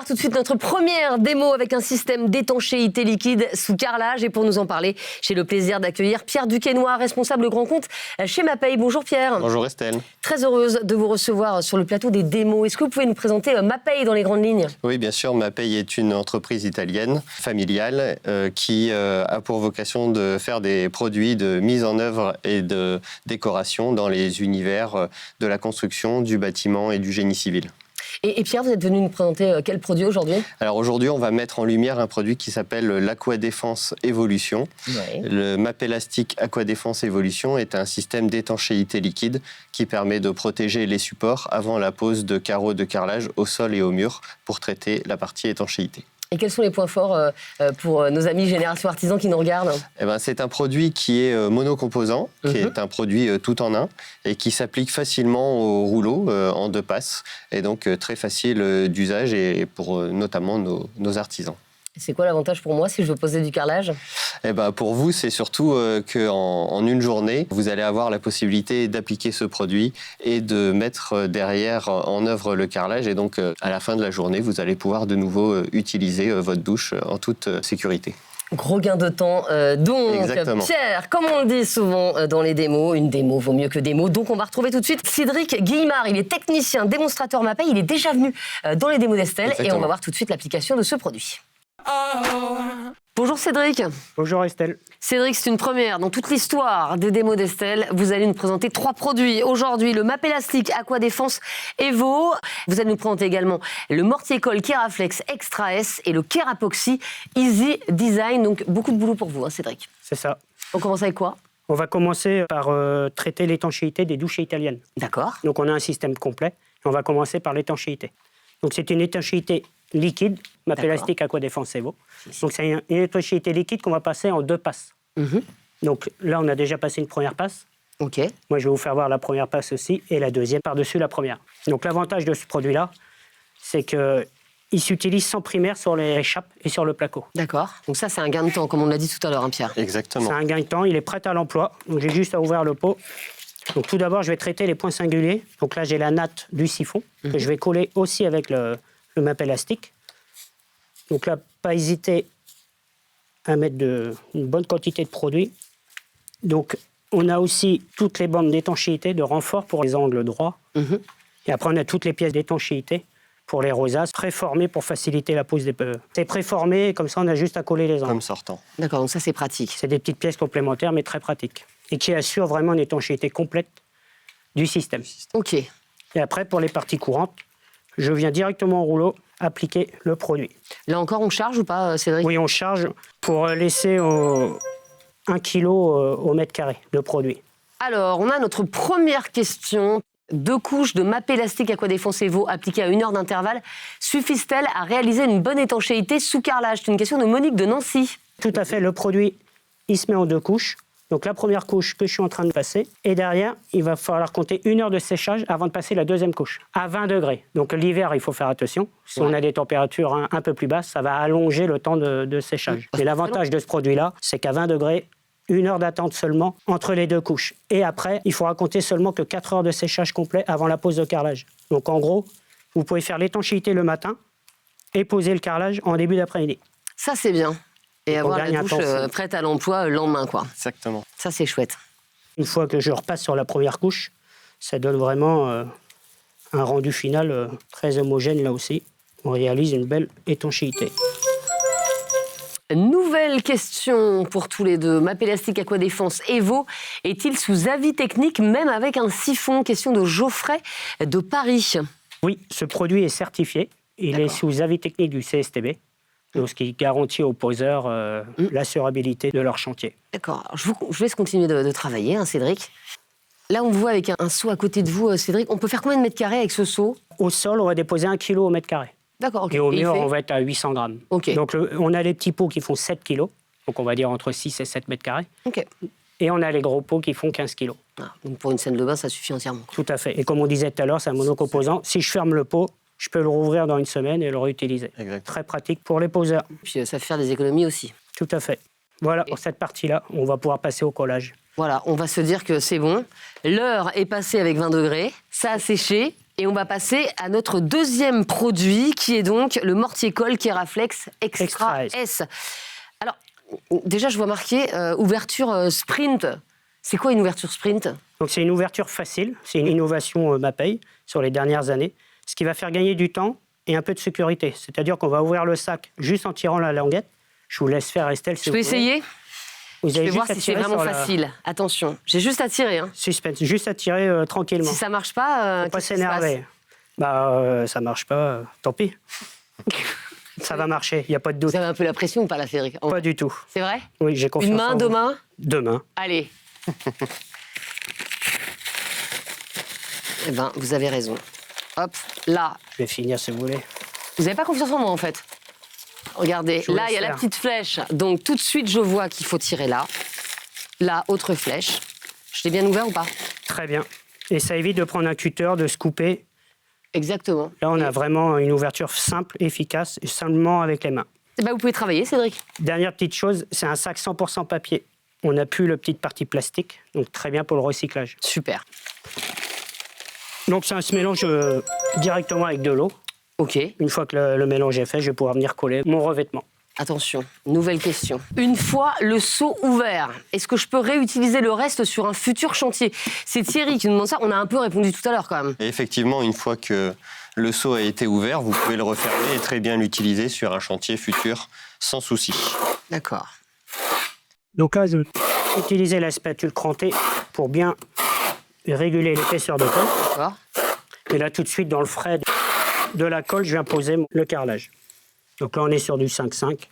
démarre tout de suite notre première démo avec un système d'étanchéité liquide sous carrelage. Et pour nous en parler, j'ai le plaisir d'accueillir Pierre Duquesnoy, responsable grand compte chez Mapei. Bonjour Pierre. Bonjour Estelle. Très heureuse de vous recevoir sur le plateau des démos. Est-ce que vous pouvez nous présenter Mapei dans les grandes lignes? Oui, bien sûr. Mapei est une entreprise italienne, familiale, qui a pour vocation de faire des produits de mise en œuvre et de décoration dans les univers de la construction, du bâtiment et du génie civil. Et Pierre, vous êtes venu nous présenter quel produit aujourd'hui? Alors aujourd'hui, on va mettre en lumière un produit qui s'appelle l'Aqua-Défense Evolution. Ouais. Le Mapelastic Aquadéfense Evolution est un système d'étanchéité liquide qui permet de protéger les supports avant la pose de carreaux de carrelage au sol et au mur pour traiter la partie étanchéité. Et quels sont les points forts pour nos amis Génération Artisan qui nous regardent? C'est un produit qui est monocomposant, qui est un produit tout en un et qui s'applique facilement au rouleau en 2 passes et donc très facile d'usage et pour notamment nos artisans. C'est quoi l'avantage pour moi si je veux poser du carrelage? Pour vous, c'est surtout qu'en une journée, vous allez avoir la possibilité d'appliquer ce produit et de mettre derrière en œuvre le carrelage. Et donc, à la fin de la journée, vous allez pouvoir de nouveau utiliser votre douche en toute sécurité. Gros gain de temps. Donc, Exactement. Pierre, comme on le dit souvent dans les démos, une démo vaut mieux que des mots. Donc, on va retrouver tout de suite Cédric Guillemard. Il est technicien, démonstrateur Mapei. Il est déjà venu dans les démos d'Estelle. Exactement. Et on va voir tout de suite l'application de ce produit. Bonjour Cédric. Bonjour Estelle. Cédric, c'est une première dans toute l'histoire des démos d'Estelle. Vous allez nous présenter 3 produits. Aujourd'hui, le Mapelastic Aquadéfense Evo. Vous allez nous présenter également le mortier-colle Keraflex Extra S et le Kerapoxy Easy Design. Donc, beaucoup de boulot pour vous, Cédric. C'est ça. On commence avec quoi? On va commencer par traiter l'étanchéité des douches italiennes. D'accord. Donc on a un système complet. On va commencer par l'étanchéité. Donc c'est une étanchéité liquide, Mapelastic Aquadéfense Evo. Donc c'est une étanchéité liquide qu'on va passer en 2 passes. Donc là, on a déjà passé une première passe. Ok. Moi, je vais vous faire voir la première passe aussi et la deuxième par-dessus la première. Donc l'avantage de ce produit-là, c'est qu'il s'utilise sans primaire sur les chapes et sur le placo. D'accord. Donc ça, c'est un gain de temps, comme on l'a dit tout à l'heure, Pierre. Exactement. C'est un gain de temps, il est prêt à l'emploi. Donc j'ai juste à ouvrir le pot. Donc tout d'abord, je vais traiter les points singuliers. Donc là, j'ai la natte du siphon que je vais coller aussi avec le Mapelastic. Donc là, pas hésiter à mettre une bonne quantité de produit. Donc on a aussi toutes les bandes d'étanchéité, de renfort pour les angles droits. Et après, on a toutes les pièces d'étanchéité pour les rosaces, préformées pour faciliter la pose des peu. C'est préformé, comme ça, on a juste à coller les angles. Comme sortant. D'accord, donc ça, c'est pratique. C'est des petites pièces complémentaires, mais très pratiques. Et qui assurent vraiment une étanchéité complète du système. Ok. Et après, pour les parties courantes, je viens directement au rouleau appliquer le produit. Là encore, on charge ou pas, Cédric? Oui, on charge pour laisser 1 kg au mètre carré de produit. Alors, on a notre première question. 2 couches de Mapelastic Aquadéfense Evo appliquées à 1 heure d'intervalle suffisent-elles à réaliser une bonne étanchéité sous carrelage? C'est une question de Monique de Nancy. Tout à fait, le produit, il se met en 2 couches. Donc la première couche que je suis en train de passer, et derrière, il va falloir compter 1 heure de séchage avant de passer la deuxième couche, à 20 degrés. Donc l'hiver, il faut faire attention. Si on a des températures un peu plus basses, ça va allonger le temps de séchage. Et l'avantage de ce produit-là, c'est qu'à 20 degrés, 1 heure d'attente seulement entre les 2 couches. Et après, il faudra compter seulement que 4 heures de séchage complet avant la pose de carrelage. Donc en gros, vous pouvez faire l'étanchéité le matin et poser le carrelage en début d'après-midi. Ça, c'est bien. Et avoir la gagne un douche temps. prête à l'emploi le lendemain, quoi. Exactement. Ça, c'est chouette. Une fois que je repasse sur la première couche, ça donne vraiment un rendu final très homogène là aussi. On réalise une belle étanchéité. Nouvelle question pour tous les deux. Mapelastic Aquadéfense Evo est-il sous avis technique, même avec un siphon? Question de Geoffrey de Paris. Oui, ce produit est certifié. Il est sous avis technique du CSTB, donc ce qui garantit aux poseurs l'assurabilité de leur chantier. D'accord. Alors, je vous laisse continuer de travailler, Cédric. Là, on vous voit avec un seau à côté de vous, Cédric. On peut faire combien de mètres carrés avec ce seau? Au sol, on va déposer 1 kg au mètre carré. D'accord, ok. Et au il mur, fait on va être à 800 grammes. Ok. Donc on a les petits pots qui font 7 kg, donc on va dire entre 6 et 7 mètres carrés. Ok. Et on a les gros pots qui font 15 kg. Ah, donc pour une scène de bain, ça suffit entièrement. Tout à fait. Et comme on disait tout à l'heure, c'est un monocomposant. Si je ferme le pot, je peux le rouvrir dans 1 semaine et le réutiliser. Exact. Très pratique pour les poseurs. Puis ça fait faire des économies aussi. Tout à fait. Voilà, pour cette partie-là, on va pouvoir passer au collage. Voilà, on va se dire que c'est bon. L'heure est passée avec 20 degrés, ça a séché. Et on va passer à notre deuxième produit, qui est donc le mortier-colle Keraflex Extra S. Alors, déjà, je vois marqué ouverture sprint. C'est quoi une ouverture sprint? Donc c'est une ouverture facile, c'est une innovation Mapei sur les dernières années, ce qui va faire gagner du temps et un peu de sécurité. C'est-à-dire qu'on va ouvrir le sac juste en tirant la languette. Je vous laisse faire, Estelle, si je peux essayer? Vous je vais voir si c'est vraiment facile. Attention, j'ai juste à tirer. Hein. Suspense, juste à tirer tranquillement. Si ça marche pas, faut pas s'énerver. Ça marche pas, tant pis. Ça va marcher, il n'y a pas de doute. Vous avez un peu la pression ou pas, là, Cédric? Pas du tout. C'est vrai? Oui, j'ai confiance. Une main, deux mains? Deux mains. Allez. Eh ben, vous avez raison. Hop, là. Je vais finir si vous voulez. Vous n'avez pas confiance en moi, en fait. Regardez, là, il y a la petite flèche. Donc, tout de suite, je vois qu'il faut tirer là. Là, autre flèche. Je l'ai bien ouvert ou pas? Très bien. Et ça évite de prendre un cutter, de se couper. Exactement. Là, on a vraiment une ouverture simple, efficace, et seulement avec les mains. Eh ben, vous pouvez travailler, Cédric. Dernière petite chose, c'est un sac 100% papier. On n'a plus la petite partie plastique, donc très bien pour le recyclage. Super. Donc ça se mélange directement avec de l'eau. OK. Une fois que le mélange est fait, je vais pouvoir venir coller mon revêtement. Attention, nouvelle question. Une fois le seau ouvert, est-ce que je peux réutiliser le reste sur un futur chantier? C'est Thierry qui nous demande ça. On a un peu répondu tout à l'heure quand même. Et effectivement, une fois que le seau a été ouvert, vous pouvez le refermer et très bien l'utiliser sur un chantier futur sans souci. D'accord. Donc là, utilisez la spatule crantée pour bien réguler l'épaisseur de colle. D'accord. Et là, tout de suite, dans le frais de la colle, je viens poser le carrelage. Donc là, on est sur du 5,5.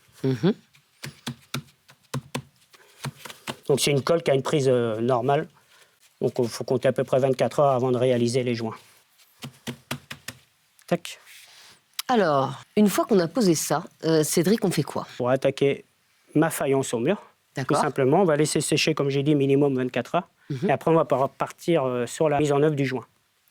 Donc c'est une colle qui a une prise normale. Donc il faut compter à peu près 24 heures avant de réaliser les joints. Tac. Alors, une fois qu'on a posé ça, Cédric, on fait quoi? Pour attaquer ma faïence au mur, tout simplement, on va laisser sécher, comme j'ai dit, minimum 24 heures. Et après, on va pouvoir partir sur la mise en œuvre du joint.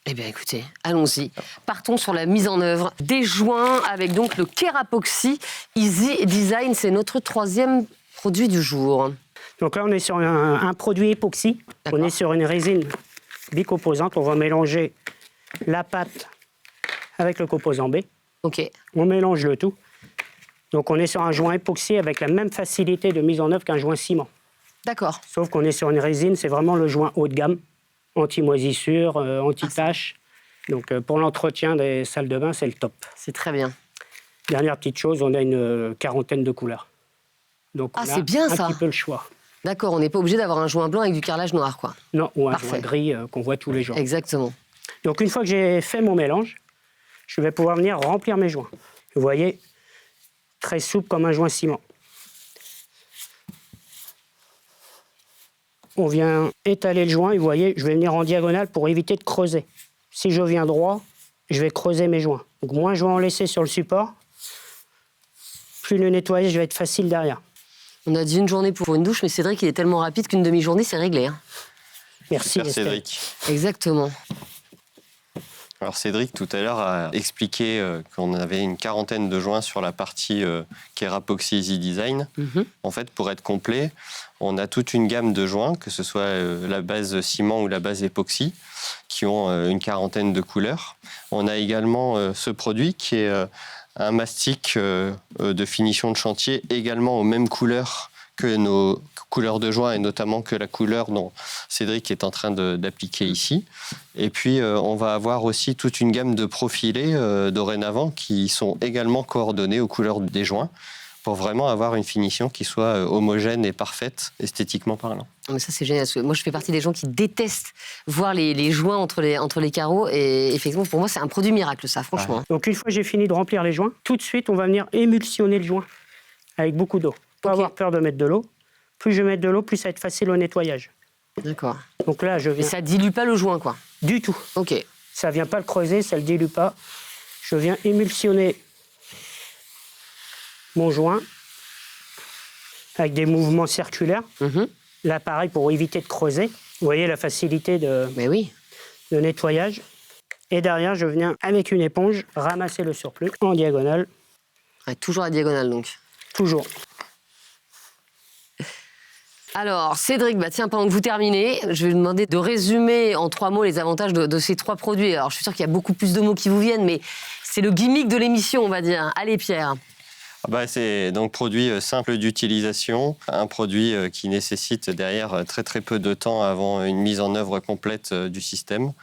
Eh bien, écoutez, allons-y. Partons sur la mise en œuvre des joints avec donc le Kerapoxy Easy Design. C'est notre troisième produit du jour. Donc là, on est sur un produit époxy. On est sur une résine bicomposante. On va mélanger la pâte avec le composant B. OK. On mélange le tout. Donc on est sur un joint époxy avec la même facilité de mise en œuvre qu'un joint ciment. D'accord. Sauf qu'on est sur une résine, c'est vraiment le joint haut de gamme, anti-moisissure, anti-tache. Donc pour l'entretien des salles de bain, c'est le top. C'est très bien. Dernière petite chose, on a une quarantaine de couleurs. Donc on a c'est bien, ça. un petit peu le choix. D'accord, on n'est pas obligé d'avoir un joint blanc avec du carrelage noir, quoi. Non, ou un Parfait. joint gris qu'on voit tous les jours. Exactement. Donc une fois que j'ai fait mon mélange, je vais pouvoir venir remplir mes joints. Vous voyez, très souple comme un joint ciment. On vient étaler le joint et vous voyez, je vais venir en diagonale pour éviter de creuser. Si je viens droit, je vais creuser mes joints. Donc moins je vais en laisser sur le support, plus le nettoyage va être facile derrière. On a dit une journée pour une douche, mais Cédric, il est tellement rapide qu'une demi-journée, c'est réglé. Hein. Merci, Merci Cédric. Exactement. Alors Cédric, tout à l'heure, a expliqué qu'on avait une quarantaine de joints sur la partie Kerapoxy Easy Design. En fait, pour être complet, on a toute une gamme de joints, que ce soit la base ciment ou la base époxy, qui ont une quarantaine de couleurs. On a également ce produit qui est un mastic de finition de chantier, également aux mêmes couleurs que nos couleurs de joint et notamment que la couleur dont Cédric est en train d'appliquer ici. Et puis, on va avoir aussi toute une gamme de profilés dorénavant qui sont également coordonnés aux couleurs des joints pour vraiment avoir une finition qui soit homogène et parfaite, esthétiquement parlant. Mais ça, c'est génial. Parce que moi, je fais partie des gens qui détestent voir les joints entre les carreaux. Et effectivement, pour moi, c'est un produit miracle, ça, franchement. Ouais. Donc, une fois que j'ai fini de remplir les joints, tout de suite, on va venir émulsionner le joint avec beaucoup d'eau. Pas avoir peur de mettre de l'eau. Plus je vais mettre de l'eau, plus ça va être facile au nettoyage. D'accord. Donc là, je viens... Et ça dilue pas le joint, quoi? Du tout. OK. Ça vient pas le creuser, ça le dilue pas. Je viens émulsionner mon joint avec des mouvements circulaires. Là, pareil, pour éviter de creuser. Vous voyez la facilité de nettoyage. Et derrière, je viens, avec une éponge, ramasser le surplus en diagonale. Ouais, toujours à diagonale, donc. Toujours. Alors, Cédric, tiens, pendant que vous terminez, je vais vous demander de résumer en 3 mots les avantages de ces 3 produits. Alors, je suis sûre qu'il y a beaucoup plus de mots qui vous viennent, mais c'est le gimmick de l'émission, on va dire. Allez, Pierre. C'est donc produit simple d'utilisation, un produit qui nécessite derrière très très peu de temps avant une mise en œuvre complète du système,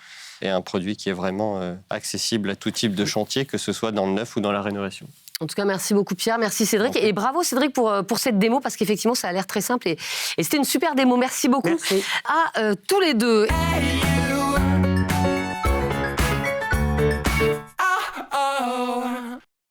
et un produit qui est vraiment accessible à tout type de chantier, que ce soit dans le neuf ou dans la rénovation. En tout cas, merci beaucoup Pierre, merci Cédric. Et bravo Cédric pour cette démo, parce qu'effectivement, ça a l'air très simple et c'était une super démo. Merci beaucoup Merci. à tous les deux.